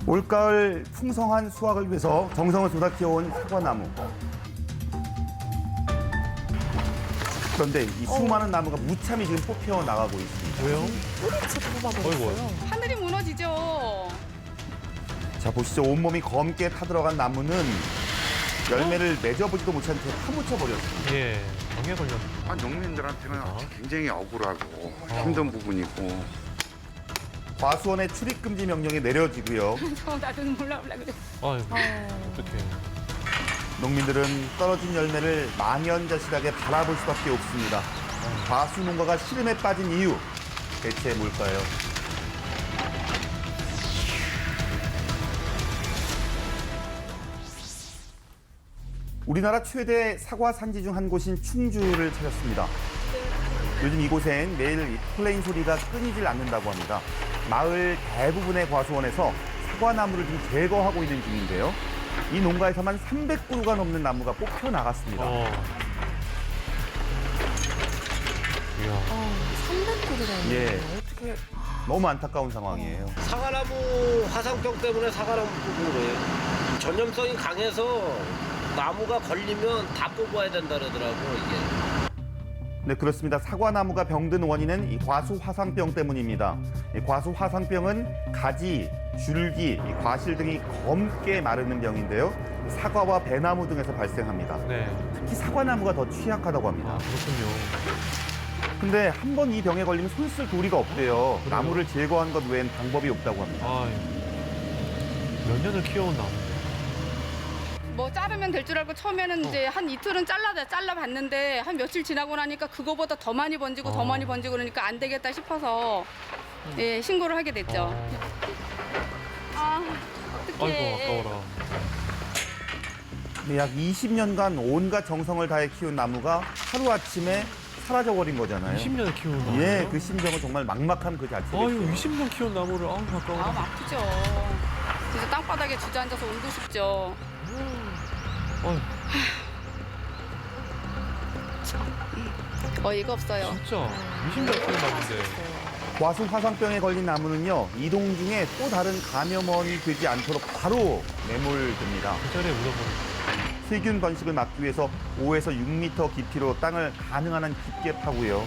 올가을 풍성한 수확을 위해서 정성을 쏟아 키워온 사과나무. 그런데 이 수많은 나무가 무참히 지금 뽑혀 나가고 있습니다. 왜요? 뿌리채 뽑아버렸어요. 하늘이 무너지죠. 자, 보시죠. 온몸이 검게 타들어간 나무는 열매를 맺어보지도 못한 채 파묻혀 버렸습니다. 예, 병에 걸렸네. 농민들한테는 굉장히 억울하고 힘든 부분이고. 과수원의 출입 금지 명령이 내려지고요. 나도 몰라 그래. 아이고, 어떡해. 농민들은 떨어진 열매를 망연자실하게 바라볼 수밖에 없습니다. 과수 농가가 시름에 빠진 이유, 대체 뭘까요? 우리나라 최대 사과 산지 중 한 곳인 충주를 찾았습니다. 요즘 이곳엔 매일 플레인 소리가 끊이질 않는다고 합니다. 마을 대부분의 과수원에서 사과나무를 지금 제거하고 있는 중인데요. 이 농가에서만 300그루가 넘는 나무가 뽑혀 나갔습니다. 이야. 300그루가 예. 있네요. 어떻게 너무 안타까운 상황이에요. 사과나무 화상병 때문에 사과나무 뽑은 거예요. 전염성이 강해서 나무가 걸리면 다 뽑아야 된다 그러더라고 이게. 네, 그렇습니다. 사과나무가 병든 원인은 이 과수 화상병 때문입니다. 이 과수 화상병은 가지, 줄기, 이 과실 등이 검게 마르는 병인데요. 사과와 배나무 등에서 발생합니다. 네. 특히 사과나무가 더 취약하다고 합니다. 아, 그렇군요. 근데 한 번 이 병에 걸리면 손 쓸 도리가 없대요. 그래요? 나무를 제거한 것 외엔 방법이 없다고 합니다. 아유. 몇 년을 키워온 나무. 뭐 자르면 될 줄 알고 처음에는 이제 한 이틀은 잘라봤는데 한 며칠 지나고 나니까 그거보다 더 많이 번지고 더 많이 번지고 그러니까 안 되겠다 싶어서 예, 신고를 하게 됐죠. 아, 어떡해. 아이고, 아까워라. 네, 약 20년간 온갖 정성을 다해 키운 나무가 하루아침에 사라져버린 거잖아요. 20년을 키운 나무. 예, 그 심정은 정말 막막함 그 자체겠죠. 아유, 20년 키운 나무를, 아우, 아까워라. 마음 아프죠. 진짜 땅바닥에 주저앉아서 울고 싶죠. 아유, 어이가 없어요. 진짜. 20년 키운 나무인데. 과수 화상병에 걸린 나무는요, 이동 중에 또 다른 감염원이 되지 않도록 바로 매몰됩니다. 그 자리에 묻어버리고. 세균 번식을 막기 위해서 5에서 6m 깊이로 땅을 가능한 한 깊게 파고요.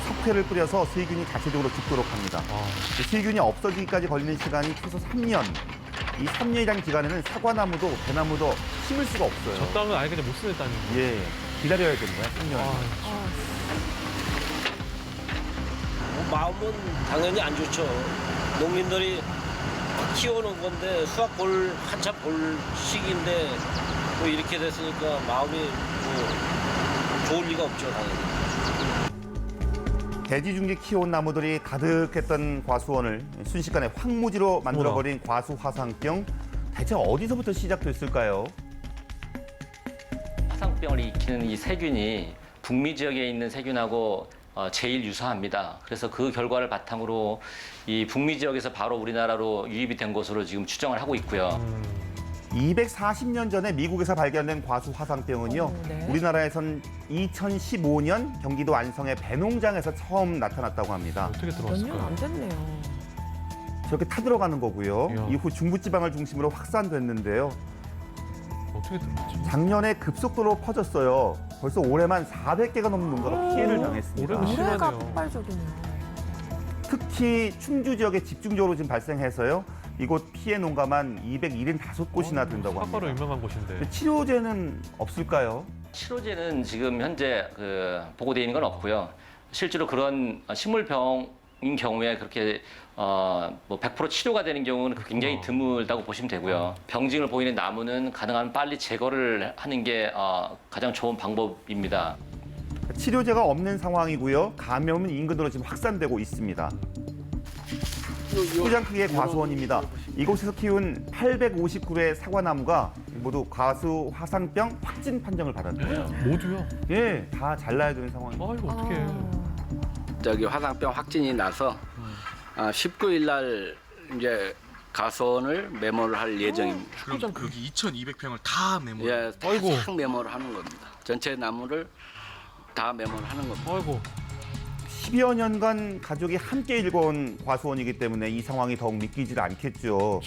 석회를 뿌려서 세균이 자체적으로 죽도록 합니다. 아, 세균이 없어지기까지 걸리는 시간이 최소 3년. 이 3년이라는 기간에는 사과나무도 배나무도 심을 수가 없어요. 저 땅은 아예 그냥 못 쓰는 땅인 거예요. 예, 기다려야 되는 거야, 3년. 아, 뭐 마음은 당연히 안 좋죠. 농민들이 키워놓은 건데 수확 한참 볼 시기인데 뭐 이렇게 됐으니까 마음이 뭐 좋을 리가 없죠 당연히. 대지중지 키워온 나무들이 가득했던 과수원을 순식간에 황무지로 만들어버린 과수 화상병. 대체 어디서부터 시작됐을까요? 화상병을 일으키는 이 세균이 북미 지역에 있는 세균하고 제일 유사합니다. 그래서 그 결과를 바탕으로 이 북미 지역에서 바로 우리나라로 유입이 된 것으로 지금 추정을 하고 있고요. 240년 전에 미국에서 발견된 과수 화상병은요, 네. 우리나라에선 2015년 경기도 안성의 배농장에서 처음 나타났다고 합니다. 어떻게 몇 년 들어왔을까요? 안 됐네요. 저렇게 타들어가는 거고요. 이야. 이후 중부지방을 중심으로 확산됐는데요. 어떻게 들어왔지? 작년에 급속도로 퍼졌어요. 벌써 올해만 400개가 넘는 농가가 피해를 당했습니다. 올해도 올해가 심하네요. 폭발적이네요. 특히 충주 지역에 집중적으로 지금 발생해서요. 이곳 피해 농가만 275곳이나 된다고 사과로 합니다. 유명한 곳인데. 치료제는 없을까요? 치료제는 지금 현재 보고되어 있는 건 없고요. 실제로 그런 식물병인 경우에 그렇게 뭐 100% 치료가 되는 경우는 굉장히 드물다고 보시면 되고요. 병증을 보이는 나무는 가능한 빨리 제거를 하는 게 가장 좋은 방법입니다. 치료제가 없는 상황이고요. 감염은 인근으로 지금 확산되고 있습니다. 소장 크기의 과수원입니다. 이곳에서 키운 850그루의 사과나무가 모두 과수 화상병 확진 판정을 받았대요. 모두요? 예, 다 잘라야 되는 상황입니다. 아이고, 어떡해. 저기 화상병 확진이 나서 19일 날 이제 가수원을 매몰을 할 예정입니다. 그럼 여기 2,200평을 다 메모. 예, 아이고. 다 매몰을 하는 겁니다. 전체 나무를 다 매몰을 하는 겁니다. 아이고. 10여 년간 가족이 함께 일궈온 과수원이기 때문에 이 상황이 더욱 믿기질 않겠죠.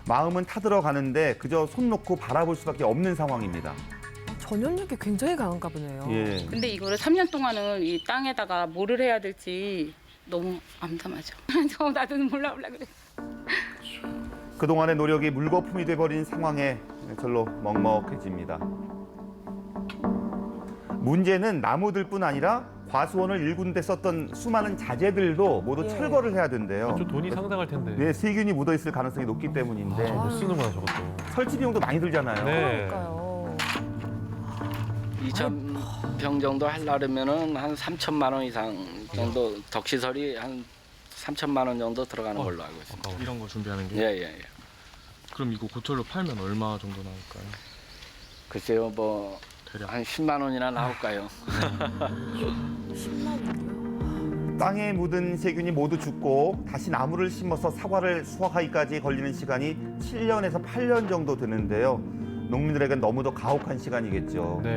마음은 타들어 가는데 그저 손 놓고 바라볼 수밖에 없는 상황입니다. 전염력이 굉장히 강한가 보네요. 예. 근데 이거를 3년 동안은 이 땅에다가 뭐를 해야 될지 너무 암담하죠. 저 나도 몰라볼라 그래. 그동안의 노력이 물거품이 돼버린 상황에 절로 먹먹해집니다. 문제는 나무들뿐 아니라 과수원을 일군데 썼던 수많은 자재들도 모두 예. 철거를 해야 된대요. 좀 돈이 상당할 텐데. 네, 세균이 묻어있을 가능성이 높기 때문인데 못 쓰는구나 저것도. 설치 비용도 많이 들잖아요. 네. 그러니까요. 2,000평 정도 하려면은 한 3천만 원 이상 정도 덕시설이 한 3천만 원 정도 들어가는 걸로 알고 있습니다. 아까워. 이런 거 준비하는 게. 예예예. 그럼 이거 고철로 팔면 얼마 정도 나올까요? 글쎄요 뭐 대략. 한 10만 원이나 나올까요? 10만이요. 땅에 묻은 세균이 모두 죽고 다시 나무를 심어서 사과를 수확하기까지 걸리는 시간이 7년에서 8년 정도 드는데요. 농민들에겐 너무도 가혹한 시간이겠죠. 네.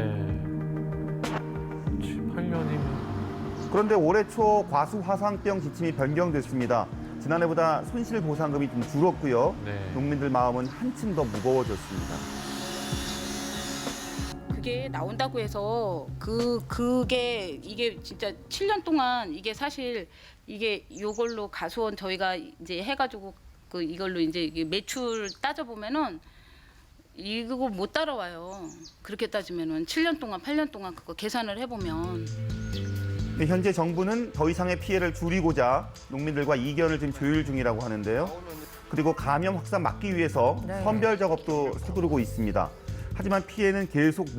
8년이면. 그런데 올해 초 과수 화상병 지침이 변경됐습니다. 지난해보다 손실 보상금이 좀 줄었고요. 네. 농민들 마음은 한층 더 무거워졌습니다. 그게 나온다고 해서 그게 이게 진짜 7년 동안 이게 사실 이게 요걸로 가수원 저희가 이제 해가지고 그 이걸로 이제 이게 매출 따져 보면은 이거 못 따라와요. 그렇게 따지면은 7년 동안 8년 동안 그거 계산을 해보면. 네, 현재 정부는 더 이상의 피해를 줄이고자 농민들과 이견을 지금 조율 중이라고 하는데요. 그리고 감염 확산 막기 위해서 네. 선별 작업도 서두르고 있습니다. 하지만 피해는 계속